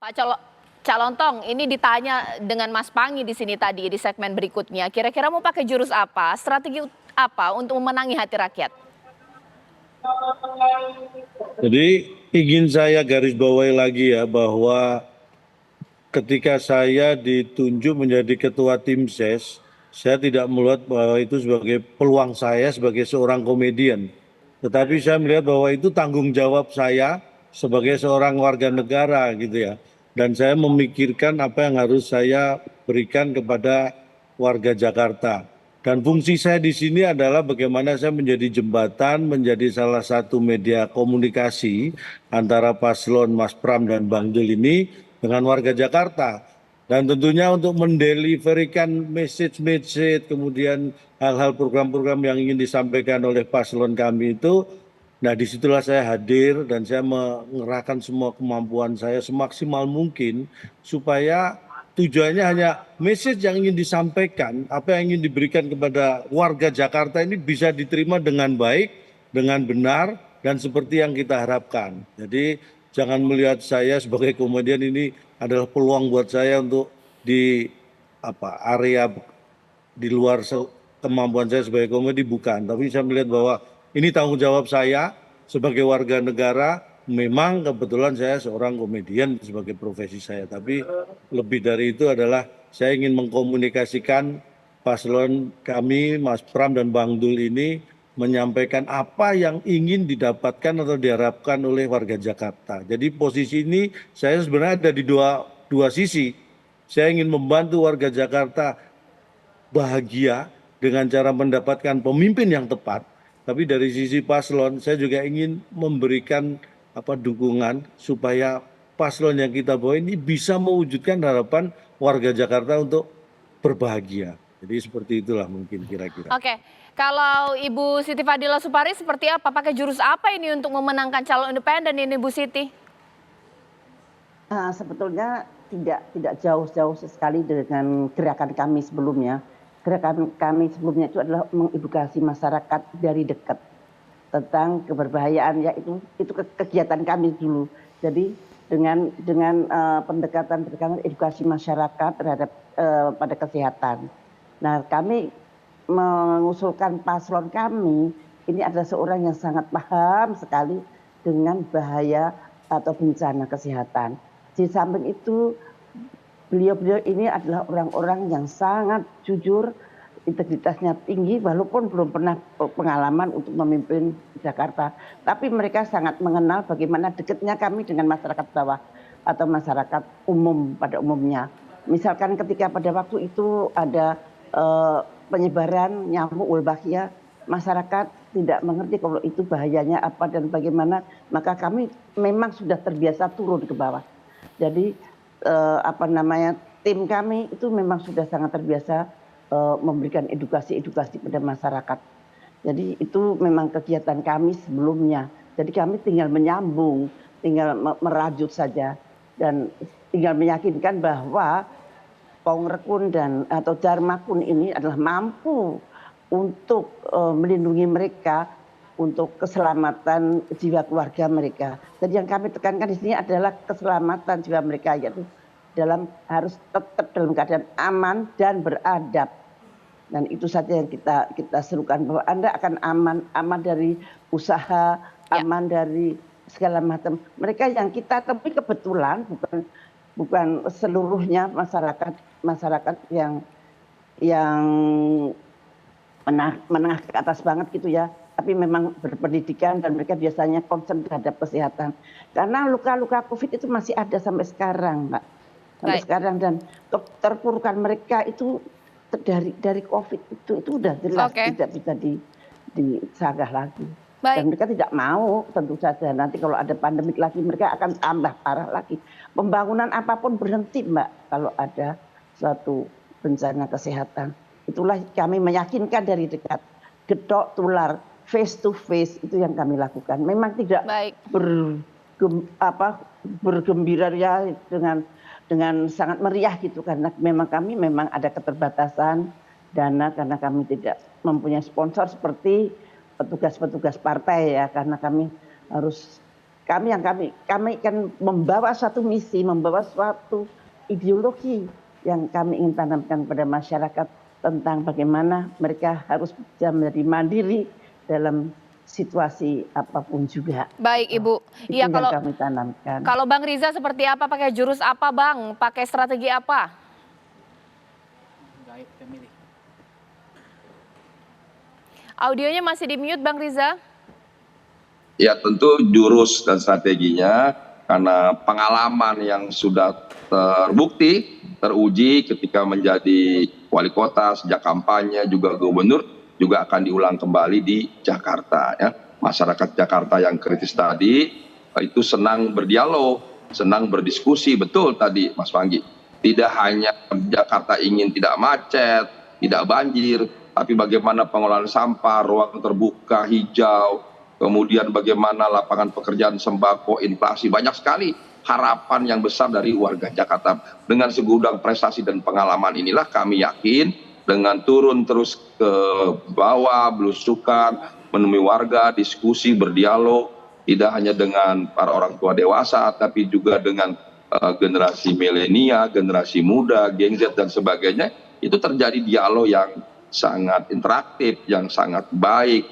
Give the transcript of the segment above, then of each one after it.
Pak Cak Lontong, ini ditanya dengan Mas Pangi di sini tadi di segmen berikutnya. Kira-kira mau pakai jurus apa, strategi apa untuk memenangi hati rakyat? Jadi ingin saya garis bawahi lagi ya bahwa ketika saya ditunjuk menjadi ketua tim ses, saya tidak melihat bahwa itu sebagai peluang saya sebagai seorang komedian. Tetapi saya melihat bahwa itu tanggung jawab saya sebagai seorang warga negara gitu ya. Dan saya memikirkan apa yang harus saya berikan kepada warga Jakarta. Dan fungsi saya di sini adalah bagaimana saya menjadi jembatan, menjadi salah satu media komunikasi antara paslon Mas Pram dan Bang Dul ini dengan warga Jakarta. Dan tentunya untuk mendeliverikan message-message, kemudian hal-hal program-program yang ingin disampaikan oleh paslon kami itu, nah disitulah saya hadir dan saya mengerahkan semua kemampuan saya semaksimal mungkin supaya tujuannya hanya message yang ingin disampaikan, apa yang ingin diberikan kepada warga Jakarta ini bisa diterima dengan baik, dengan benar, dan seperti yang kita harapkan. Jadi jangan melihat saya sebagai komedian ini adalah peluang buat saya untuk di area di luar kemampuan saya sebagai komedi, bukan. Tapi saya melihat bahwa ini tanggung jawab saya sebagai warga negara. Memang kebetulan saya seorang komedian sebagai profesi saya, tapi lebih dari itu adalah saya ingin mengkomunikasikan paslon kami, Mas Pram dan Bang Dul ini menyampaikan apa yang ingin didapatkan atau diharapkan oleh warga Jakarta. Jadi posisi ini saya sebenarnya ada di dua sisi. Saya ingin membantu warga Jakarta bahagia dengan cara mendapatkan pemimpin yang tepat. Tapi dari sisi paslon, saya juga ingin memberikan dukungan supaya paslon yang kita bawa ini bisa mewujudkan harapan warga Jakarta untuk berbahagia. Jadi seperti itulah mungkin kira-kira. Oke, kalau Ibu Siti Fadila Supari seperti apa? Pakai jurus apa ini untuk memenangkan calon independen ini, Bu Siti? Sebetulnya tidak jauh-jauh sekali dengan gerakan kami sebelumnya. Gerakan kami sebelumnya itu adalah mengedukasi masyarakat dari dekat tentang keberbahayaan, ya itu kegiatan kami dulu. Jadi dengan pendekatan edukasi masyarakat terhadap pada kesehatan. Nah, kami mengusulkan paslon kami ini adalah seorang yang sangat paham sekali dengan bahaya atau bencana kesehatan. Di samping itu beliau ini adalah orang-orang yang sangat jujur, integritasnya tinggi walaupun belum pernah pengalaman untuk memimpin Jakarta. Tapi mereka sangat mengenal bagaimana dekatnya kami dengan masyarakat bawah atau masyarakat umum pada umumnya. Misalkan ketika pada waktu itu ada penyebaran nyamuk Wolbachia, masyarakat tidak mengerti kalau itu bahayanya apa dan bagaimana, maka kami memang sudah terbiasa turun ke bawah. Jadi tim kami itu memang sudah sangat terbiasa memberikan edukasi pada masyarakat. Jadi itu memang kegiatan kami sebelumnya. Jadi kami tinggal menyambung, tinggal merajut saja dan tinggal meyakinkan bahwa Pongrekun atau Dharmakun ini adalah mampu untuk melindungi mereka untuk keselamatan jiwa keluarga mereka. Jadi yang kami tekankan di sini adalah keselamatan jiwa mereka, yaitu harus tetap dalam keadaan aman dan beradab. Dan itu saja yang kita serukan, bahwa Anda akan aman dari usaha, aman dari segala macam. Mereka yang kita temui kebetulan bukan seluruhnya masyarakat yang menengah ke atas banget gitu ya, tapi memang berpendidikan dan mereka biasanya concern terhadap kesehatan. Karena luka-luka COVID itu masih ada sampai sekarang, Mbak. Sampai sekarang, dan terpurukan mereka itu dari COVID itu udah jelas tidak bisa disagah lagi. Dan mereka tidak mau, tentu saja nanti kalau ada pandemik lagi mereka akan tambah parah lagi. Pembangunan apapun berhenti, Mbak, kalau ada suatu bencana kesehatan. Itulah kami meyakinkan dari dekat, gedok tular, face to face, itu yang kami lakukan. Memang tidak bergembira ya dengan sangat meriah gitu, karena kami memang ada keterbatasan dana karena kami tidak mempunyai sponsor seperti petugas-petugas partai ya, karena kami harus kami kan membawa suatu misi, membawa suatu ideologi yang kami ingin tanamkan pada masyarakat tentang bagaimana mereka harus bisa menjadi mandiri dalam situasi apapun juga. Baik Ibu. Itu Iya, yang kami tanamkan. kalau Bang Riza seperti apa, pakai jurus apa Bang? Pakai strategi apa? Audionya masih di mute Bang Riza. Ya tentu jurus dan strateginya karena pengalaman yang sudah terbukti, teruji ketika menjadi wali kota, sejak kampanye juga gubernur, juga akan diulang kembali di Jakarta. Ya. Masyarakat Jakarta yang kritis tadi itu senang berdialog, senang berdiskusi, betul tadi Mas Panggi. Tidak hanya Jakarta ingin tidak macet, tidak banjir, tapi bagaimana pengelolaan sampah, ruang terbuka, hijau, kemudian bagaimana lapangan pekerjaan, sembako, inflasi, banyak sekali harapan yang besar dari warga Jakarta. Dengan segudang prestasi dan pengalaman inilah kami yakin dengan turun terus ke bawah, belusukan, menemui warga, diskusi, berdialog, tidak hanya dengan para orang tua dewasa, tapi juga dengan generasi milenial, generasi muda, Gen Z dan sebagainya, itu terjadi dialog yang sangat interaktif, yang sangat baik.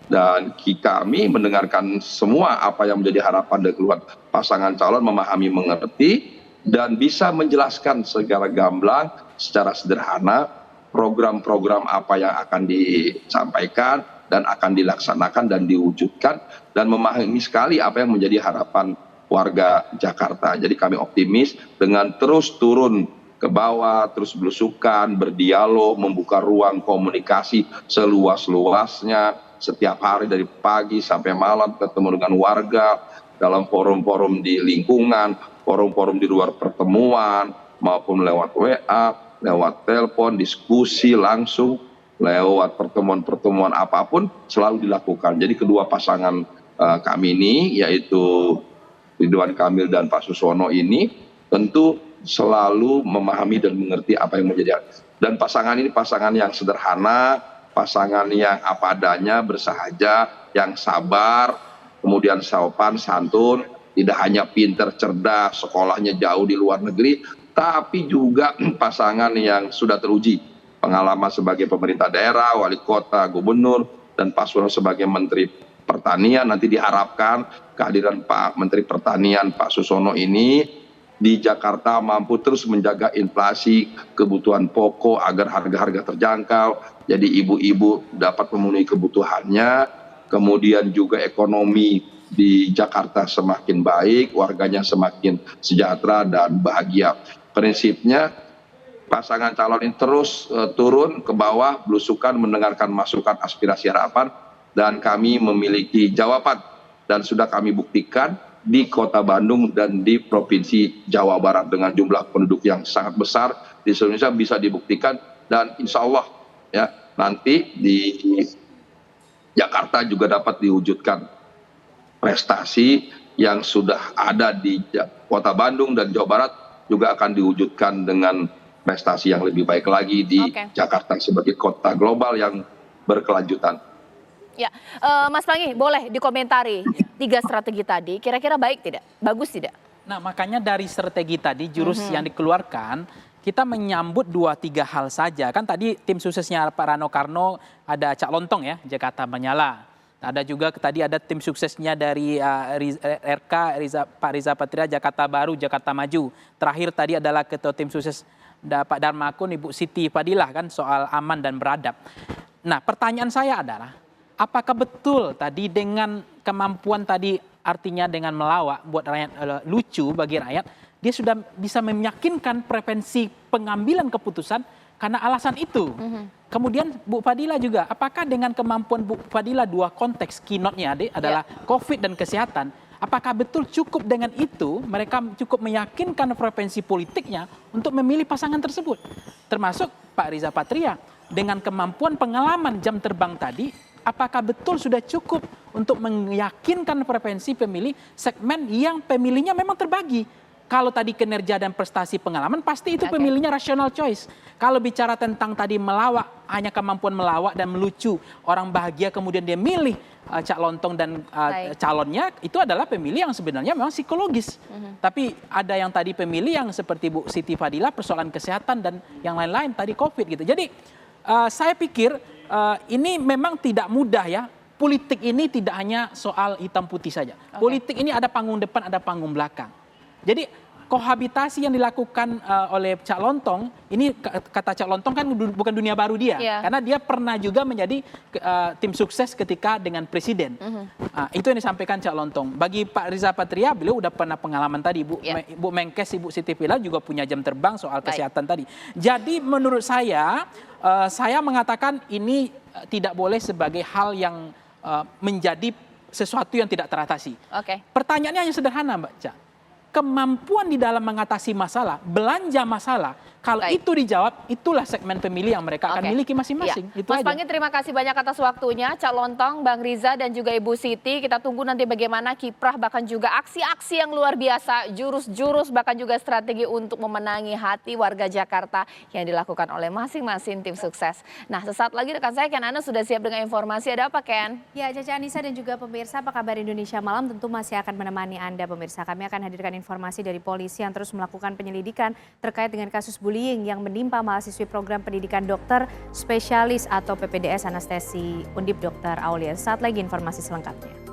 Dan kami mendengarkan semua apa yang menjadi harapan dari keluhan pasangan calon, memahami, mengerti, dan bisa menjelaskan secara gamblang, secara sederhana, program-program apa yang akan disampaikan dan akan dilaksanakan dan diwujudkan, dan memahami sekali apa yang menjadi harapan warga Jakarta. Jadi kami optimis dengan terus turun ke bawah, terus belusukan, berdialog, membuka ruang komunikasi seluas-luasnya, setiap hari dari pagi sampai malam ketemu dengan warga dalam forum-forum di lingkungan, forum-forum di luar pertemuan, maupun lewat WA, lewat telepon, diskusi langsung, lewat pertemuan-pertemuan apapun selalu dilakukan. Jadi kedua pasangan kami ini, yaitu Ridwan Kamil dan Pak Susono ini, tentu selalu memahami dan mengerti apa yang menjadi. Dan pasangan ini pasangan yang sederhana, pasangan yang apa adanya, bersahaja, yang sabar, kemudian sopan, santun, tidak hanya pinter, cerdas, sekolahnya jauh di luar negeri, tapi juga pasangan yang sudah teruji pengalaman sebagai pemerintah daerah, wali kota, gubernur, dan Pak Susono sebagai Menteri Pertanian. Nanti diharapkan kehadiran Pak Menteri Pertanian, Pak Susono ini di Jakarta mampu terus menjaga inflasi, kebutuhan pokok agar harga-harga terjangkau, jadi ibu-ibu dapat memenuhi kebutuhannya, kemudian juga ekonomi di Jakarta semakin baik, warganya semakin sejahtera dan bahagia. Prinsipnya pasangan calon ini terus turun ke bawah, belusukan, mendengarkan masukan, aspirasi, harapan, dan kami memiliki jawaban dan sudah kami buktikan di Kota Bandung dan di Provinsi Jawa Barat dengan jumlah penduduk yang sangat besar di seluruh Indonesia bisa dibuktikan, dan insya Allah ya nanti di Jakarta juga dapat diwujudkan prestasi yang sudah ada di Kota Bandung dan Jawa Barat juga akan diwujudkan dengan prestasi yang lebih baik lagi di Jakarta sebagai kota global yang berkelanjutan. Ya, Mas Pangi, boleh dikomentari 3 strategi tadi, kira-kira baik tidak? Bagus tidak? Nah, makanya dari strategi tadi, jurus yang dikeluarkan, kita menyambut 2-3 hal saja. Kan tadi tim suksesnya Pak Rano Karno ada Cak Lontong ya, Jakarta Menyala. Ada juga tadi ada tim suksesnya dari RK, Pak Riza Patria, Jakarta Baru, Jakarta Maju. Terakhir tadi adalah ketua tim sukses Pak Darmakun, Ibu Siti Fadilah kan soal aman dan beradab. Nah, pertanyaan saya adalah, apakah betul tadi dengan kemampuan tadi artinya dengan melawak buat rakyat lucu bagi rakyat, dia sudah bisa meyakinkan prevensi pengambilan keputusan karena alasan itu. Kemudian Bu Fadila juga, apakah dengan kemampuan Bu Fadila 2 konteks keynote-nya adalah COVID dan kesehatan, apakah betul cukup dengan itu mereka cukup meyakinkan preferensi politiknya untuk memilih pasangan tersebut? Termasuk Pak Riza Patria dengan kemampuan pengalaman jam terbang tadi, apakah betul sudah cukup untuk meyakinkan preferensi pemilih segmen yang pemilihnya memang terbagi kalau tadi kinerja dan prestasi pengalaman, pasti itu pemilihnya rational choice. Kalau bicara tentang tadi melawak, hanya kemampuan melawak dan melucu, orang bahagia kemudian dia milih Cak Lontong dan calonnya, itu adalah pemilih yang sebenarnya memang psikologis. Tapi ada yang tadi pemilih yang seperti Bu Siti Fadila, persoalan kesehatan dan yang lain-lain tadi COVID gitu. Jadi saya pikir ini memang tidak mudah ya. Politik ini tidak hanya soal hitam putih saja. Politik ini ada panggung depan, ada panggung belakang. Jadi kohabitasi yang dilakukan oleh Cak Lontong, ini kata Cak Lontong kan bukan dunia baru dia. Karena dia pernah juga menjadi tim sukses ketika dengan presiden. Itu yang disampaikan Cak Lontong. Bagi Pak Riza Patria, beliau udah pernah pengalaman tadi. Bu Menkes, Ibu Siti Fadila juga punya jam terbang soal kesehatan tadi. Jadi menurut saya mengatakan ini tidak boleh sebagai hal yang menjadi sesuatu yang tidak teratasi. Pertanyaannya hanya sederhana, Mbak Cak. Kemampuan di dalam mengatasi masalah, belanja masalah, kalau itu dijawab, itulah segmen pemilih yang mereka akan miliki masing-masing. Itu Mas Pangi, terima kasih banyak atas waktunya. Cak Lontong, Bang Riza, dan juga Ibu Siti. Kita tunggu nanti bagaimana kiprah, bahkan juga aksi-aksi yang luar biasa, jurus-jurus, bahkan juga strategi untuk memenangi hati warga Jakarta yang dilakukan oleh masing-masing tim sukses. Nah, sesaat lagi rekan saya Ken Ana sudah siap dengan informasi. Ada apa, Ken? Ya, Caca Anissa dan juga pemirsa, apa kabar Indonesia Malam tentu masih akan menemani Anda pemirsa. Kami akan hadirkan informasi dari polisi yang terus melakukan penyelidikan terkait dengan kasus bullying yang menimpa mahasiswi program pendidikan dokter spesialis atau PPDS anestesi Undip Dr. Aulia. Saat lagi informasi selengkapnya.